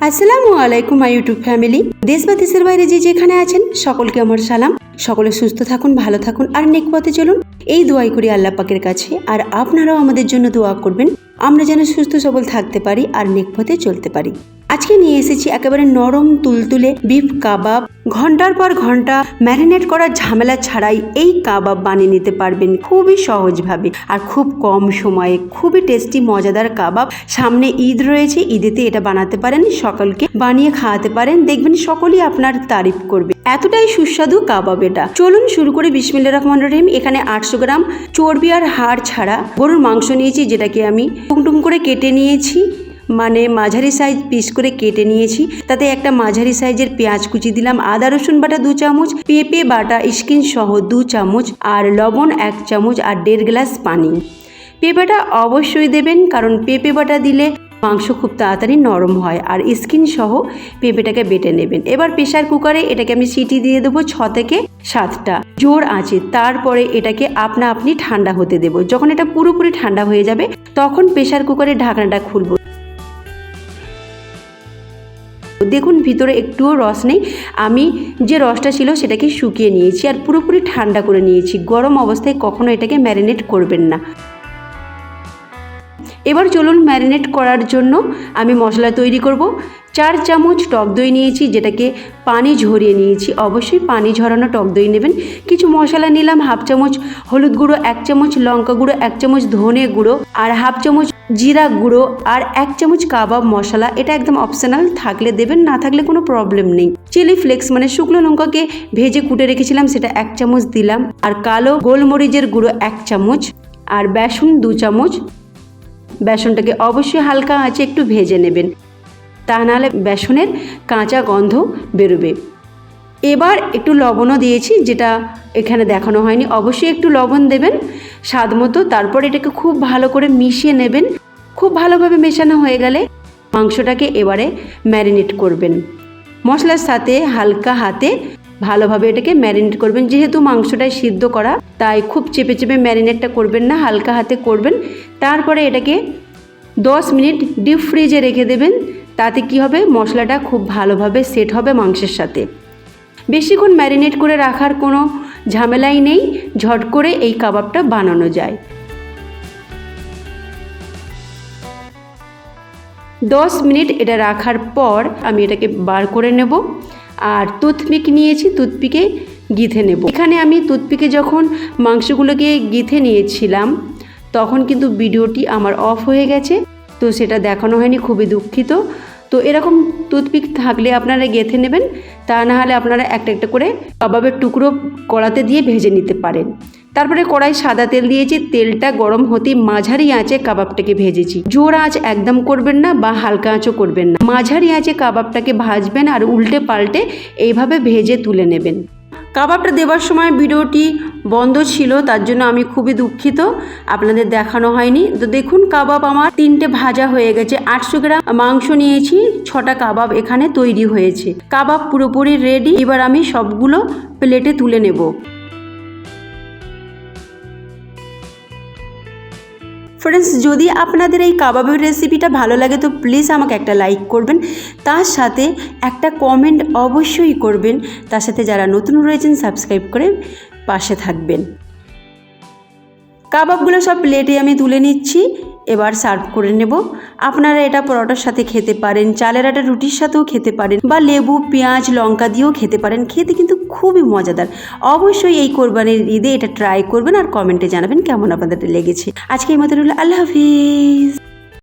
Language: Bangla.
আসসালামু আলাইকুম মাই ইউটিউব ফ্যামিলি। দেশ বা দেশের বাইরে যে যেখানে আছেন সকলকে আমার সালাম। সকলে সুস্থ থাকুন, ভালো থাকুন আর নেক পথে চলুন, এই দোয়াই করি আল্লাহ পাকের কাছে। আর আপনারাও আমাদের জন্য দোয়া করবেন, আমরা যেন সুস্থ সবল থাকতে পারি আর নেক পথে চলতে পারি। আজকে নিয়ে এসেছি একেবারে নরম তুলতুলে বিফ কাবাব। ঘন্টার পর ঘন্টা ম্যারিনেট করার ঝামেলা ছাড়াই এই কাবাব বানিয়ে নিতে পারবেন খুবই সহজভাবে আর খুব কম সময়ে। খুবই টেস্টি মজাদার কাবাব। সামনে ঈদ রয়েছে, ঈদেতে এটা বানাতে পারেন, সকলকে বানিয়ে খাওয়াতে পারেন, দেখবেন সকলেই আপনার তারিফ করবে। এতটাই সুস্বাদু কাবাব এটা। চলুন শুরু করে বিসমিল্লাহির রহমানির রহিম। এখানে 800 গ্রাম চর্বি আর হাড় ছাড়া গরুর মাংস নিয়েছি, যেটাকে আমি টুকটুক করে কেটে নিয়েছি, মানে মাঝারি সাইজ পিস করে কেটে নিয়েছি। তাতে একটা মাঝারি সাইজের পেঁয়াজ কুচি দিলাম, আদা রসুন বাটা 2 চামচ, পেঁপে বাটা স্কিন সহ 2 চামচ, আর লবণ 1 চামচ, আর 1.5 গ্লাস পানি। পেঁপেটা অবশ্যই দেবেন, কারণ পেঁপে বাটা দিলে মাংস খুব তাড়াতাড়ি নরম হয়। আর স্কিন সহ পেঁপেটাকে বেটে নেবেন। এবার প্রেসার কুকারে এটাকে আমি সিটি দিয়ে দেবো 6 থেকে 7টা জোর আঁচে। তারপরে এটাকে আপনি ঠান্ডা হতে দেবো। যখন এটা পুরোপুরি ঠান্ডা হয়ে যাবে তখন প্রেসার কুকারের ঢাকনাটা খুলবো। দেখুন ভিতরে একটুও রস নেই। আমি যে রসটা ছিল সেটাকে শুকিয়ে নিয়েছি আর পুরোপুরি ঠান্ডা করে নিয়েছি। গরম অবস্থায় কখনো এটাকে ম্যারিনেট করবেন না। এবার চলুন ম্যারিনেট করার জন্য আমি মশলা তৈরি করব। 4 চামচ টক দই নিয়েছি, যেটাকে পানি ঝরিয়ে নিয়েছি। অবশ্যই পানি ঝরানো টক দই নেবেন। কিছু মশলা নিলাম, 1/2 চামচ হলুদ গুঁড়ো, 1 চামচ লঙ্কা গুঁড়ো, 1 চামচ ধনে গুঁড়ো, আর 1/2 চামচ জিরা গুঁড়ো, আর 1 চামচ কাবাব মশলা। এটা একদম অপশনাল, থাকলে দেবেন, না থাকলে কোনো প্রবলেম নেই। চিলি ফ্লেক্স মানে শুকনো লঙ্কাকে ভেজে কুটে রেখেছিলাম, সেটা 1 চামচ দিলাম, আর কালো গোলমরিচের গুঁড়ো 1 চামচ, আর বেসন 2 চামচ। বেসনটাকে অবশ্যই হালকা আঁচে একটু ভেজে নেবেন, তা নাহলে বেসনের কাঁচা গন্ধ বেরোবে। এবার একটু লবণও দিয়েছি, যেটা এখানে দেখানো হয়নি। অবশ্যই একটু লবণ দেবেন স্বাদ মতো। তারপর এটাকে খুব ভালো করে মিশিয়ে নেবেন। খুব ভালোভাবে মেশানো হয়ে গেলে মাংসটাকে এবারে ম্যারিনেট করবেন। মশলার সাথে হালকা হাতে ভালোভাবে এটাকে ম্যারিনেট করবেন। যেহেতু মাংসটাই সিদ্ধ করা, তাই খুব চেপে চেপে ম্যারিনেটটা করবেন না, হালকা হাতে করবেন। তারপরে এটাকে 10 মিনিট ডিপ ফ্রিজে রেখে দেবেন। তাতে কি হবে, মশলাটা খুব ভালোভাবে সেট হবে মাংসের সাথে। বেশিক্ষণ ম্যারিনেট করে রাখার কোনো ঝামেলাই নেই, ঝট করে এই কাবাবটা বানানো যায়। 10 মিনিট এটা রাখার পর আমি এটাকে বার করে নেব। আর টুথপিক নিয়েছি, টুথপিকে গিঁথে নেব। এখানে আমি টুথপিকে যখন মাংসগুলোকে গিঁথে নিয়েছিলাম তখন কিন্তু ভিডিওটি আমার অফ হয়ে গেছে, তো সেটা দেখানো হয়নি, খুবই দুঃখিত। তো এরকম টুথপিক থাকলে আপনারা গেঁথে নেবেন, তা না হলে আপনারা একটা একটা করে কাবাবের টুকরো কড়াতে দিয়ে ভেজে নিতে পারেন। তারপরে কড়াই সাদা তেল দিয়েছি, তেলটা গরম হতেই মাঝারি আঁচে কাবাবটাকে ভেজেছি। জোর আঁচ একদম করবেন না বা হালকা আঁচও করবেন না, মাঝারি আঁচে কাবাবটাকে ভাজবেন আর উল্টে পাল্টে এইভাবে ভেজে তুলে নেবেন। কাবাবটা দেওয়ার সময় ভিডিওটি বন্ধ ছিল, তার জন্য আমি খুবই দুঃখিত, আপনাদের দেখানো হয়নি। তো দেখুন কাবাব আমার 3টে ভাজা হয়ে গেছে। 800 গ্রাম মাংস নিয়েছি, 6টা কাবাব এখানে তৈরি হয়েছে। কাবাব পুরোপুরি রেডি। এবার আমি সবগুলো প্লেটে তুলে নেব। ফ্রেন্ডস, যদি আপনাদের এই কাবাবের রেসিপিটা ভালো লাগে তো প্লিজ আমাকে একটা লাইক করবেন, তার সাথে একটা কমেন্ট অবশ্যই করবেন। তার সাথে যারা নতুন রয়েছেন সাবস্ক্রাইব করে পাশে থাকবেন। কাবাবগুলো সব প্লেটে আমি তুলে নিচ্ছি, এবার সার্ভ করে নেব। আপনারা এটা পরোটার সাথে খেতে পারেন, চালের আটা রুটির সাথেও খেতে পারেন, বা লেবু পেঁয়াজ লঙ্কা দিয়েও খেতে পারেন। খেতে কিন্তু খুবই মজাদার। অবশ্যই এই কোরবানির ঈদে এটা ট্রাই করবেন আর কমেন্টে জানাবেন কেমন আপনাদের লেগেছে। আজকে এই মতো রইল, আল্লাহ হাফিজ।